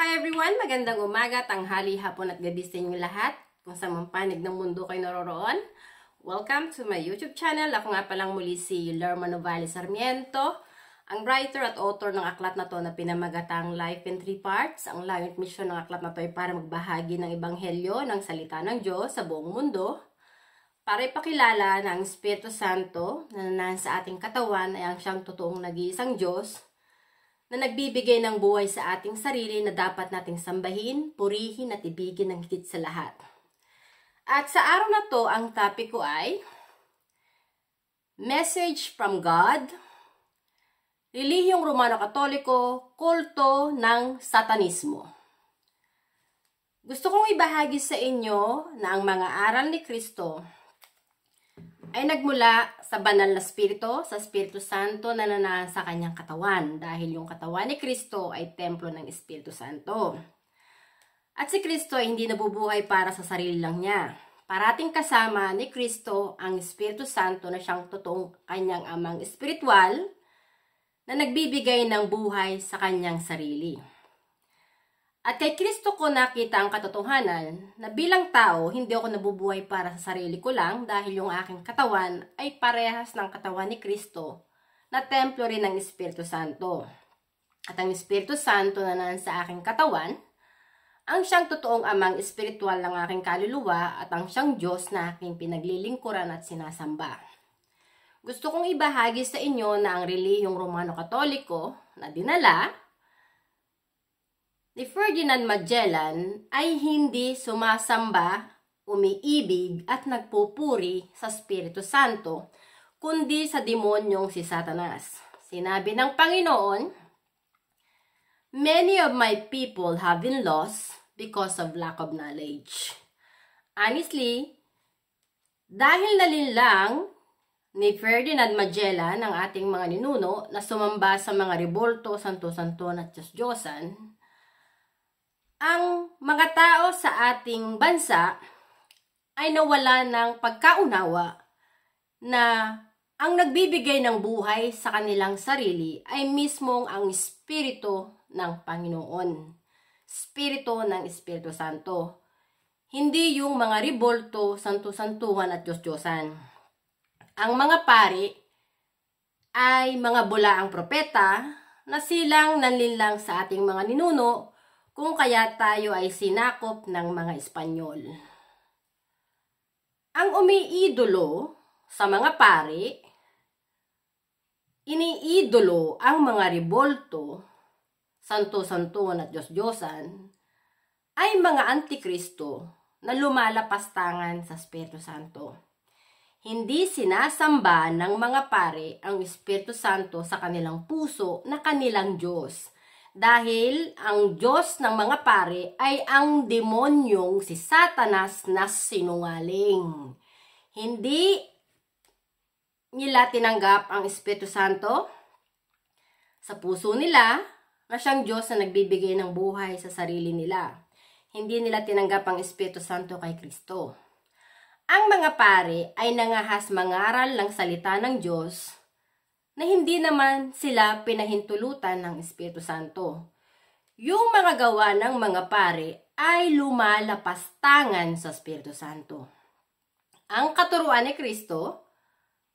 Hi everyone! Magandang umaga, tanghali, hapon at gabi sa inyong lahat. Kung sa mga panig ng mundo kayo naroroon. Welcome to my YouTube channel. Ako nga palang muli si Lerma Novales Sarmiento, ang writer at author ng aklat na to na pinamagatang Life in 3 Parts. Ang layo at mission ng aklat na to ay para magbahagi ng ebanghelyo ng salita ng Diyos sa buong mundo. Para ipakilala na ang Espiritu Santo na nananahan sa ating katawan ay ang siyang totoong nag-iisang Diyos na nagbibigay ng buhay sa ating sarili na dapat nating sambahin, purihin at ibigin ng higit sa lahat. At sa araw na to, ang topic ko ay Message from God, Relihiyong Romano-Katoliko, Kulto ng Satanismo. Gusto kong ibahagi sa inyo na ang mga aral ni Kristo ay nagmula sa banal na spirito, sa Espiritu Santo na nananahan sa kanyang katawan, dahil yung katawan ni Kristo ay templo ng Espiritu Santo. At si Kristo ay hindi nabubuhay para sa sarili lang niya. Parating kasama ni Kristo ang Espiritu Santo na siyang totoong kanyang amang espiritual na nagbibigay ng buhay sa kanyang sarili. At kay Kristo ko nakita ang katotohanan na bilang tao, hindi ako nabubuhay para sa sarili ko lang dahil yung aking katawan ay parehas ng katawan ni Kristo na templo rin ng Espiritu Santo. At ang Espiritu Santo na nasa sa aking katawan, ang siyang totoong amang espiritual ng aking kaluluwa at ang siyang Diyos na aking pinaglilingkuran at sinasamba. Gusto kong ibahagi sa inyo na ang relihiyong Romano-Katoliko na dinala ni Ferdinand Magellan ay hindi sumasamba, umiibig at nagpupuri sa Espiritu Santo, kundi sa demonyong si Satanas. Sinabi ng Panginoon, "Many of my people have been lost because of lack of knowledge." Honestly, dahil nalinlang ni Ferdinand Magellan ang ating mga ninuno na sumamba sa mga rebolto, santo-santon at Diyos-Diyosan, ang mga tao sa ating bansa ay nawala ng pagkaunawa na ang nagbibigay ng buhay sa kanilang sarili ay mismong ang Espiritu ng Panginoon. Espiritu ng Espiritu Santo. Hindi yung mga rebolto, santo-santuhan at Diyos-Diyosan. Ang mga pari ay mga bulaang propeta na silang nanlinlang sa ating mga ninuno kung kaya tayo ay sinakop ng mga Espanyol. Ang umiidolo sa mga pari, iniidolo ang mga rebolto, santo-santuhan at Diyos-Diyosan, ay mga antikristo na lumalapastangan sa Espiritu Santo. Hindi sinasamba ng mga pari ang Espiritu Santo sa kanilang puso na kanilang Diyos. Dahil ang Diyos ng mga pare ay ang demonyong si Satanas na sinungaling. Hindi nila tinanggap ang Espiritu Santo sa puso nila na siyang Diyos na nagbibigay ng buhay sa sarili nila. Hindi nila tinanggap ang Espiritu Santo kay Kristo. Ang mga pare ay nangahas mangaral ng salita ng Diyos na hindi naman sila pinahintulutan ng Espiritu Santo. Yung mga gawa ng mga pare ay lumalapastangan sa Espiritu Santo. Ang katuruan ni Kristo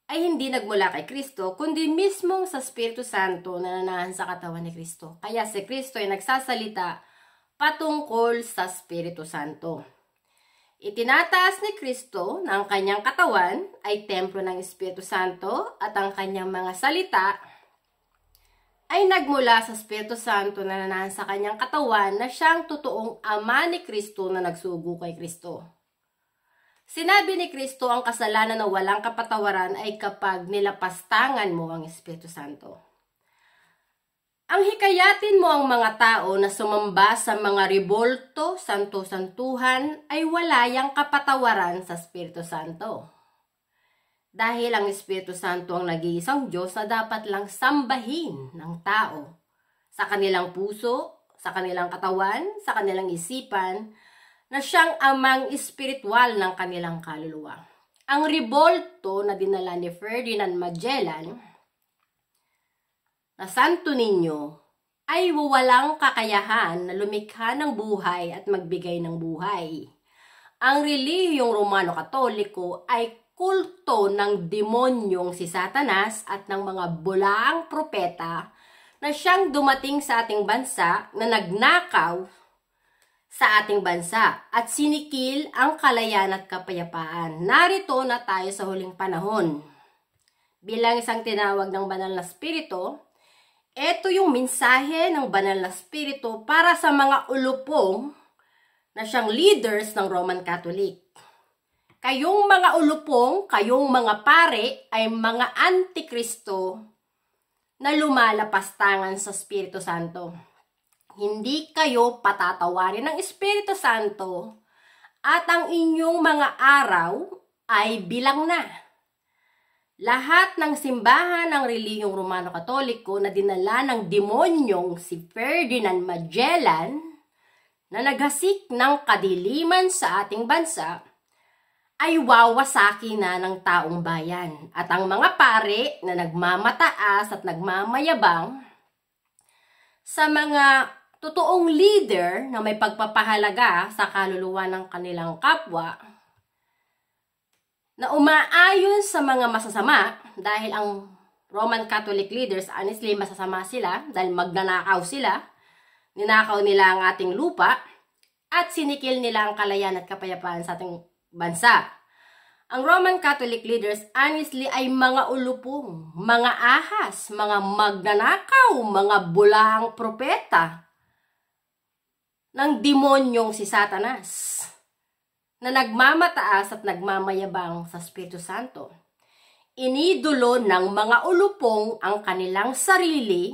ay hindi nagmula kay Kristo, kundi mismong sa Espiritu Santo na nananahan sa katawan ni Kristo. Kaya si Kristo ay nagsasalita patungkol sa Espiritu Santo. Itinataas ni Kristo na ang kanyang katawan ay templo ng Espiritu Santo at ang kanyang mga salita ay nagmula sa Espiritu Santo na nananahan sa kanyang katawan na siyang totoong ama ni Kristo na nagsugo kay Kristo. Sinabi ni Kristo ang kasalanan na walang kapatawaran ay kapag nilapastangan mo ang Espiritu Santo. Ang hikayatin mo ang mga tao na sumamba sa mga rebolto, santo-santuhan ay wala yang kapatawaran sa Espiritu Santo. Dahil ang Espiritu Santo ang nag-iisang Diyos na dapat lang sambahin ng tao sa kanilang puso, sa kanilang katawan, sa kanilang isipan, na siyang amang espiritual ng kanilang kaluluwa. Ang rebolto na dinala ni Ferdinand Magellan na Santo Niño ay walang kakayahan na lumikha ng buhay at magbigay ng buhay. Ang relihiyong Romano-Katoliko ay kulto ng demonyong si Satanas at ng mga bulaang propeta na siyang dumating sa ating bansa na nagnakaw sa ating bansa at sinikil ang kalayan at kapayapaan. Narito na tayo sa huling panahon. Bilang isang tinawag ng Banal na Espiritu, ito yung mensahe ng Banal na Espiritu para sa mga ulupong na siyang leaders ng Roman Catholic. Kayong mga ulupong, kayong mga pare ay mga antikristo na lumalapastangan sa Espiritu Santo. Hindi kayo patatawarin ng Espiritu Santo at ang inyong mga araw ay bilang na. Lahat ng simbahan ng relihiyong Romano-Katoliko na dinala ng demonyong si Ferdinand Magellan na naghasik ng kadiliman sa ating bansa ay wawasaki na ng taong bayan. At ang mga pare na nagmamataas at nagmamayabang sa mga totoong leader na may pagpapahalaga sa kaluluwa ng kanilang kapwa, na umaayon sa mga masasama dahil ang Roman Catholic leaders, honestly, masasama sila dahil magnanakaw sila, ninakaw nila ang ating lupa, at sinikil nila ang kalayan at kapayapaan sa ating bansa. Ang Roman Catholic leaders, honestly, ay mga ulupong, mga ahas, mga magnanakaw, mga bulaang propeta ng demonyong si Satanas na nagmamataas at nagmamayabang sa Espiritu Santo. Inidolo ng mga ulupong ang kanilang sarili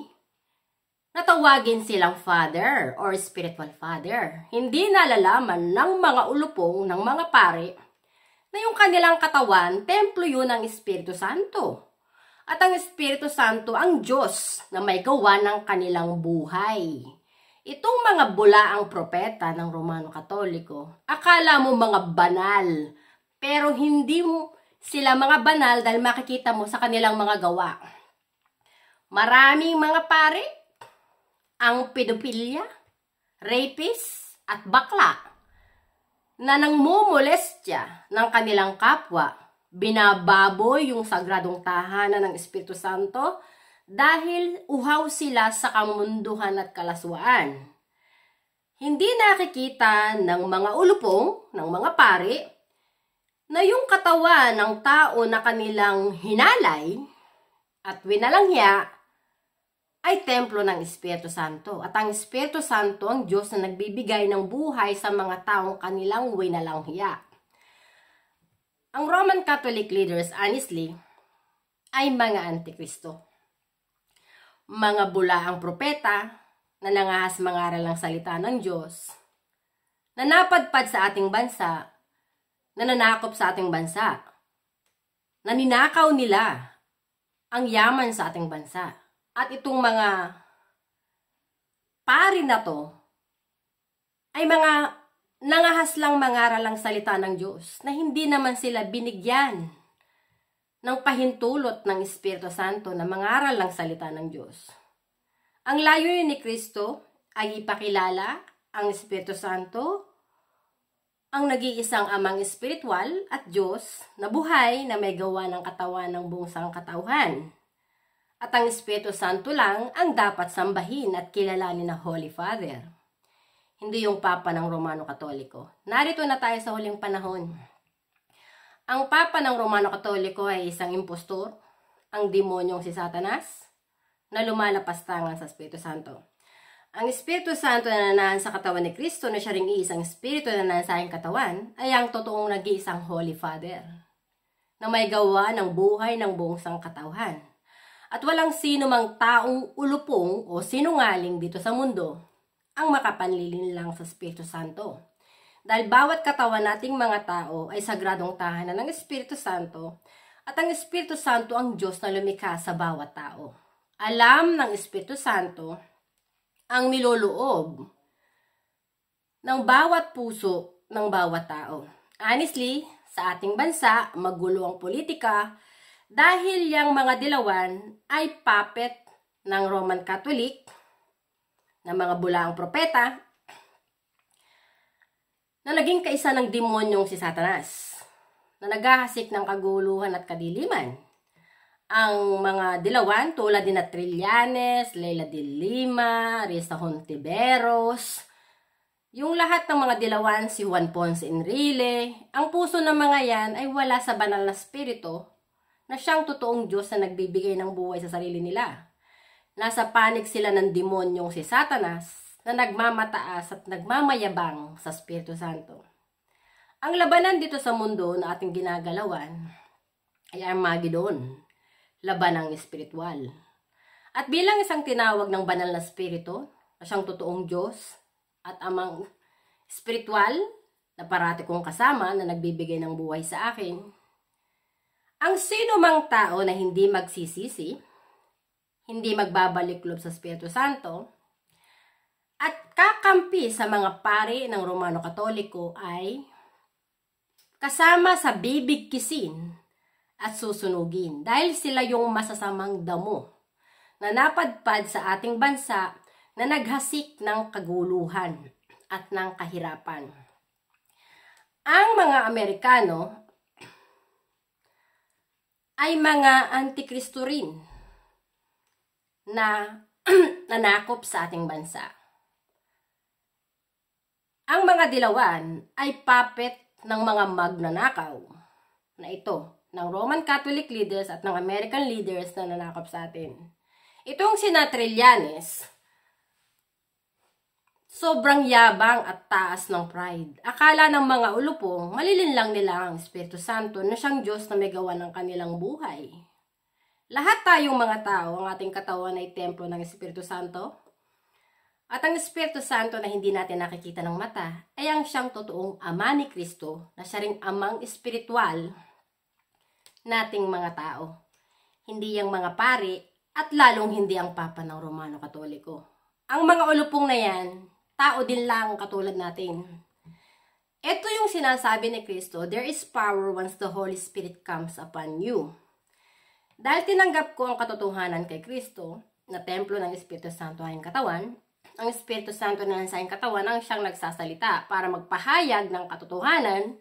na tawagin silang father or spiritual father. Hindi nalalaman ng mga ulupong, ng mga pare, na yung kanilang katawan, templo yun ng Espiritu Santo. At ang Espiritu Santo ang Diyos na may gawa ng kanilang buhay. Itong mga bulaang propeta ng Romano-Katoliko, akala mo mga banal, pero hindi mo sila mga banal dahil makikita mo sa kanilang mga gawa. Maraming mga pare ang pedophilia, rapist at bakla na nangmumolestya ng kanilang kapwa, binababoy yung sagradong tahanan ng Espiritu Santo dahil uhaw sila sa kamunduhan at kalaswaan. Hindi nakikita ng mga ulupong, ng mga pari, na yung katawan ng tao na kanilang hinalay at winalangya ay templo ng Espiritu Santo. At ang Espiritu Santo ang Diyos na nagbibigay ng buhay sa mga taong kanilang winalangya. Ang Roman Catholic leaders, honestly, ay mga antikristo. Mga bulaang propeta na nangahas mangaral ng salita ng Diyos, na napadpad sa ating bansa, na nanakop sa ating bansa, na ninakaw nila ang yaman sa ating bansa. At itong mga pari na to ay mga nangahas lang mangaral ng salita ng Diyos na hindi naman sila binigyan ng pahintulot ng Espiritu Santo na mangaral ng salita ng Diyos. Ang layunin ni Kristo ay ipakilala ang Espiritu Santo, ang nag-iisang amang espiritual at Diyos na buhay na may gawa ng katawan ng buong sangkatauhan. At ang Espiritu Santo lang ang dapat sambahin at kilalanin na Holy Father. Hindi yung Papa ng Romano-Katoliko. Narito na tayo sa huling panahon. Ang Papa ng Romano-Katoliko ay isang impostor, ang demonyong si Satanas, na lumalapastangan sa Espiritu Santo. Ang Espiritu Santo na nananahan sa katawan ni Kristo na siya ring iisang Espiritu na nananahan sa aking katawan ay ang totoong nag-iisang Holy Father na may gawa ng buhay ng buong sangkatauhan. At walang sino mang taong ulupong o sinungaling dito sa mundo ang makapanlilin lang sa Espiritu Santo. Dahil bawat katawan nating mga tao ay sagradong tahanan ng Espiritu Santo at ang Espiritu Santo ang Diyos na lumikha sa bawat tao. Alam ng Espiritu Santo ang niloloob ng bawat puso ng bawat tao. Honestly, sa ating bansa, magulo ang politika dahil yung mga dilawan ay puppet ng Roman Catholic ng mga bulaang propeta na naging kaisa ng demonyong si Satanas, na naghahasik ng kaguluhan at kadiliman. Ang mga dilawan tulad ni Trillanes, Leila de Lima, Risa Hontiveros, yung lahat ng mga dilawan, si Juan Ponce Enrile, ang puso ng mga yan ay wala sa banal na spirito na siyang totoong Diyos na nagbibigay ng buhay sa sarili nila. Nasa panig sila ng demonyong si Satanas na nagmamataas at nagmamayabang sa Espiritu Santo. Ang labanan dito sa mundo na ating ginagalawan ay Armageddon, labanang espiritual. At bilang isang tinawag ng banal na spirito, na siyang totoong Diyos at amang espiritual na parati kong kasama na nagbibigay ng buhay sa akin, ang sino mang tao na hindi magsisisi, hindi magbabalik loob sa Espiritu Santo, at kakampi sa mga pari ng Romano Katoliko ay kasama sa bibigkisin at susunugin dahil sila yung masasamang damo na napadpad sa ating bansa na naghasik ng kaguluhan at ng kahirapan. Ang mga Amerikano ay mga antikristo rin na nanakop sa ating bansa. Ang mga dilawan ay puppet ng mga magnanakaw na ito, ng Roman Catholic leaders at ng American leaders na nanakop sa atin. Itong sina Trillanes, sobrang yabang at taas ng pride. Akala ng mga ulupong, malilinlang nila ang Espiritu Santo na siyang Diyos na may gawa ng kanilang buhay. Lahat tayong mga tao, ang ating katawan ay templo ng Espiritu Santo. At ang Espiritu Santo na hindi natin nakikita ng mata ay ang siyang totoong Ama ni Kristo na siya ring amang espiritual nating mga tao. Hindi ang mga pari at lalong hindi ang Papa ng Romano Katoliko. Ang mga ulupong na yan, tao din lang katulad natin. Ito yung sinasabi ni Kristo, there is power once the Holy Spirit comes upon you. Dahil tinanggap ko ang katotohanan kay Kristo, na templo ng Espiritu Santo ay katawan, ang Espiritu Santo na nasa katawan ang siyang nagsasalita para magpahayag ng katotohanan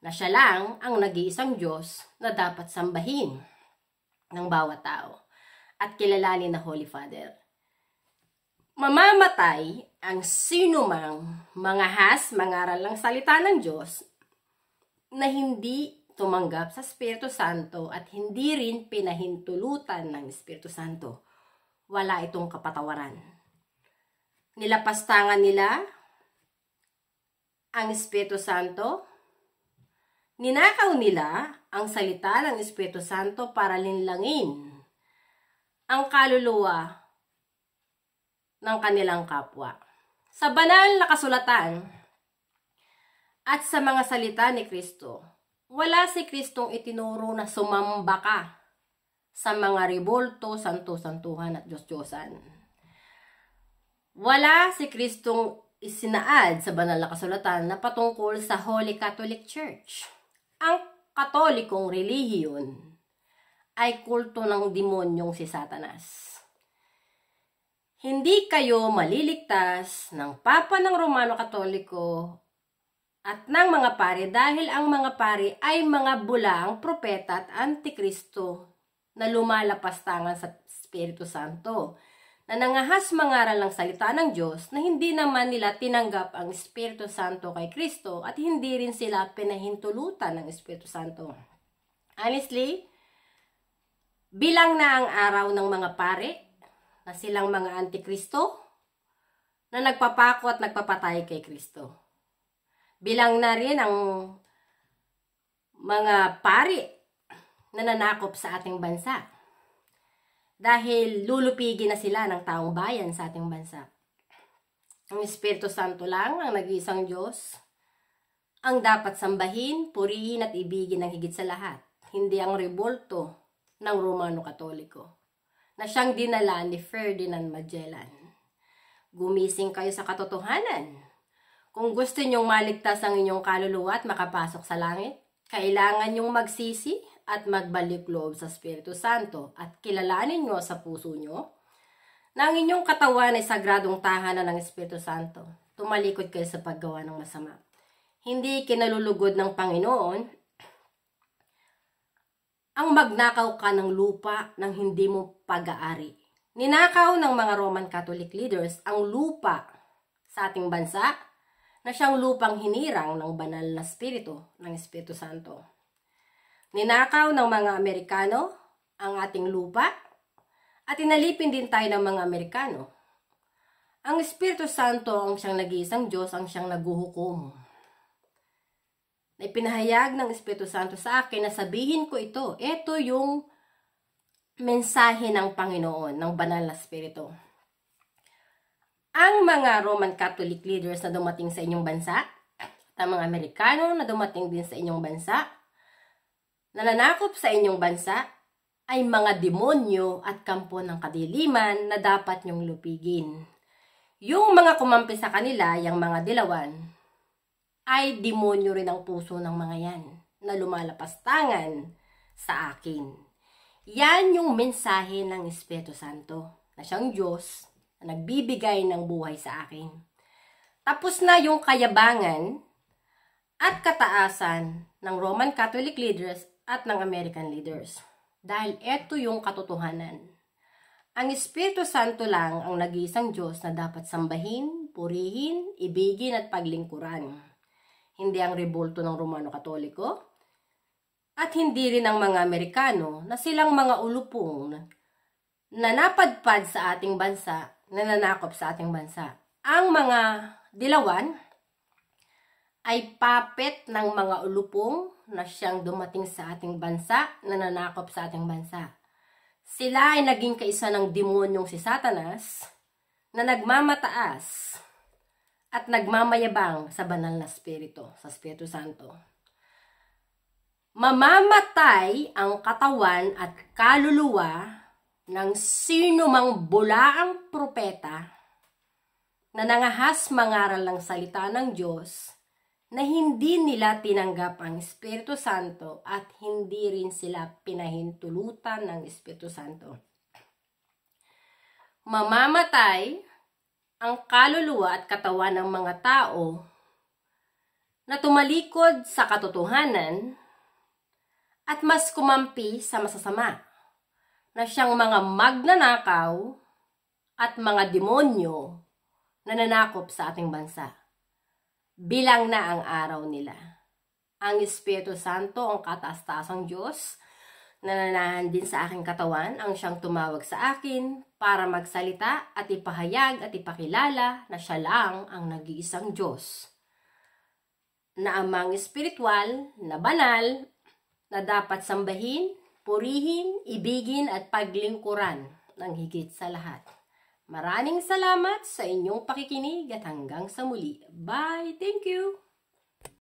na siya lang ang nag-iisang Diyos na dapat sambahin ng bawat tao at kilalanin na Holy Father. Mamamatay ang sinumang mangahas, mangaral ng salita ng Diyos na hindi tumanggap sa Espiritu Santo at hindi rin pinahintulutan ng Espiritu Santo. Wala itong kapatawaran. Nilapastangan nila ang Espiritu Santo. Ninakaw nila ang salita ng Espiritu Santo para linlangin ang kaluluwa ng kanilang kapwa. Sa banal na kasulatan at sa mga salita ni Kristo, wala si Kristong itinuro na sumamba ka sa mga rebolto, santo-santuhan at Diyos-Diyosan. Wala si Kristong isinaad sa banal na kasulatan na patungkol sa Holy Catholic Church. Ang katolikong relihiyon ay kulto ng demonyong si Satanas. Hindi kayo maliligtas ng Papa ng Romano Katoliko at ng mga pari dahil ang mga pari ay mga bulaang propeta at antikristo na lumalapastangan sa Espiritu Santo, na nangahas mangaral ng salita ng Diyos na hindi naman nila tinanggap ang Espiritu Santo kay Kristo at hindi rin sila pinahintulutan ng Espiritu Santo. Honestly, bilang na ang araw ng mga pari na silang mga antikristo na nagpapako at nagpapatay kay Kristo. Bilang na rin ang mga pari na nanakop sa ating bansa. Dahil lulupigin na sila ng taong bayan sa ating bansa. Ang Espiritu Santo lang ang nag-iisang Diyos ang dapat sambahin, purihin at ibigin ng higit sa lahat. Hindi ang rebolto ng Romano Katoliko na siyang dinala ni Ferdinand Magellan. Gumising kayo sa katotohanan. Kung gusto nyong maligtas ang inyong kaluluwa at makapasok sa langit, kailangan nyong magsisi at magbalik loob sa Espiritu Santo at kilalanin nyo sa puso nyo na ang inyong katawan ay sagradong tahanan ng Espiritu Santo. Tumalikod kayo sa paggawa ng masama. Hindi kinalulugod ng Panginoon ang magnakaw ka ng lupa ng hindi mo pag-aari. Ninakaw ng mga Roman Catholic leaders ang lupa sa ating bansa na siyang lupang hinirang ng banal na Espiritu ng Espiritu Santo. Ninakaw ng mga Amerikano ang ating lupa at inalipin din tayo ng mga Amerikano. Ang Espiritu Santo ang siyang nag-iisang Diyos, ang siyang naghuhukom. Na ipinahayag ng Espiritu Santo sa akin na sabihin ko ito. Ito yung mensahe ng Panginoon, ng banal na Espiritu. Ang mga Roman Catholic leaders na dumating sa inyong bansa, at ang mga Amerikano na dumating din sa inyong bansa, nananakop sa inyong bansa, ay mga demonyo at kampo ng kadiliman na dapat nyong lupigin. Yung mga kumampi sa kanila, yung mga dilawan, ay demonyo rin ang puso ng mga yan na lumalapastangan sa akin. Yan yung mensahe ng Espiritu Santo na siyang Diyos na nagbibigay ng buhay sa akin. Tapos na yung kayabangan at kataasan ng Roman Catholic leaders at ng American leaders. Dahil ito yung katotohanan. Ang Espiritu Santo lang ang nag-iisang Diyos na dapat sambahin, purihin, ibigin at paglingkuran. Hindi ang rebulto ng Romano Katoliko at hindi rin ang mga Amerikano na silang mga ulupong na napadpad sa ating bansa, nananakop sa ating bansa. Ang mga dilawan ay puppet ng mga ulupong na siyang dumating sa ating bansa, nananakop sa ating bansa. Sila ay naging kaisa ng demonyong si Satanas na nagmamataas at nagmamayabang sa banal na Espiritu, sa Espiritu Santo. Mamamatay ang katawan at kaluluwa ng sino mang bulaang propeta na nangahas mangaral ng salita ng Diyos na hindi nila tinanggap ang Espiritu Santo at hindi rin sila pinahintulutan ng Espiritu Santo. Mamamatay ang kaluluwa at katawan ng mga tao na tumalikod sa katotohanan at mas kumampi sa masasama na siyang mga magnanakaw at mga demonyo na nanakop sa ating bansa. Bilang na ang araw nila. Ang Espiritu Santo, ang kataas-taasang Diyos, nananahan din sa aking katawan, ang siyang tumawag sa akin para magsalita at ipahayag at ipakilala na siya lang ang nag-iisang Diyos. Na amang espiritual, na banal, na dapat sambahin, purihin, ibigin at paglingkuran ng higit sa lahat. Maraming salamat sa inyong pakikinig at hanggang sa muli. Bye! Thank you!